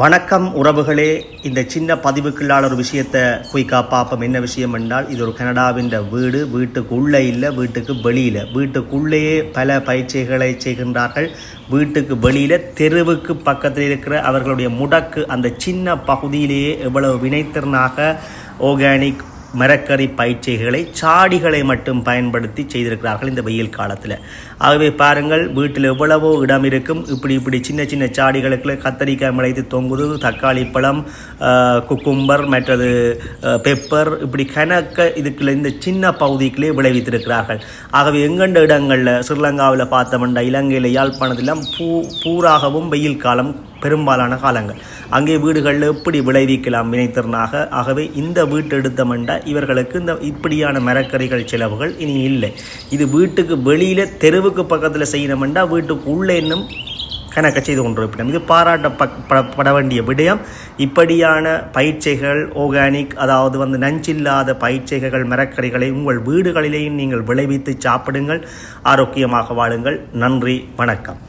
வணக்கம் உறவுகளே. இந்த சின்ன பதிவுக்குள்ளான ஒரு விஷயத்தை குயிக்கா பார்ப்போம். என்ன விஷயம் என்றால், இது ஒரு கனடாவின் வீடு. வீட்டுக்குள்ளே இல்லை, வீட்டுக்கு வெளியில். வீட்டுக்குள்ளேயே பல பயிற்சிகளை செய்கின்றார்கள். வீட்டுக்கு வெளியில் தெருவுக்கு பக்கத்தில் இருக்கிற அவர்களுடைய முடக்கு அந்த சின்ன பகுதியிலேயே எவ்வளவு வினைத்திறனாக ஆர்கானிக் மரக்கறி பயிற்சிகளை சாடிகளை மட்டும் பயன்படுத்தி செய்திருக்கிறார்கள் இந்த வெயில் காலத்தில். ஆகவே பாருங்கள், வீட்டில் எவ்வளவோ இடம் இருக்கும். இப்படி சின்ன சின்ன சாடிகளுக்கு கத்தரிக்காய் முளைத்து தொங்குது, தக்காளி பழம், குக்கும்பர், மற்றது பெப்பர், இப்படி கணக்க இதுக்குள்ள இந்த சின்ன பகுதிக்குள்ளே விளைவித்திருக்கிறார்கள். ஆகவே எங்கண்ட இடங்களில் ஸ்ரீலங்காவில் பார்த்தோம்னா, இலங்கையில் யாழ்ப்பாணத்திலாம் பூராகவும் வெயில் காலம் பெரும்பாலான காலங்கள். அங்கே வீடுகளில் எப்படி விளைவிக்கலாம் வினைத்திறனாக. ஆகவே இந்த வீட்டு எடுத்தமெண்டா இவர்களுக்கு இந்த இப்படியான மரக்கறிகள் செலவுகள் இனி இல்லை. இது வீட்டுக்கு வெளியில் தெருவுக்கு பக்கத்தில் செய்யணுமெண்டா வீட்டுக்கு உள்ளே இன்னும் கணக்க செய்து கொண்டிருப்பிடும். இது பாராட்டப்பட வேண்டிய விடயம். இப்படியான பயிற்சிகள் ஆர்கானிக், அதாவது நஞ்சில்லாத பயிற்சிகள் மரக்கறிகளை உங்கள் வீடுகளிலேயும் நீங்கள் விளைவித்து சாப்பிடுங்கள். ஆரோக்கியமாக வாழுங்கள். நன்றி, வணக்கம்.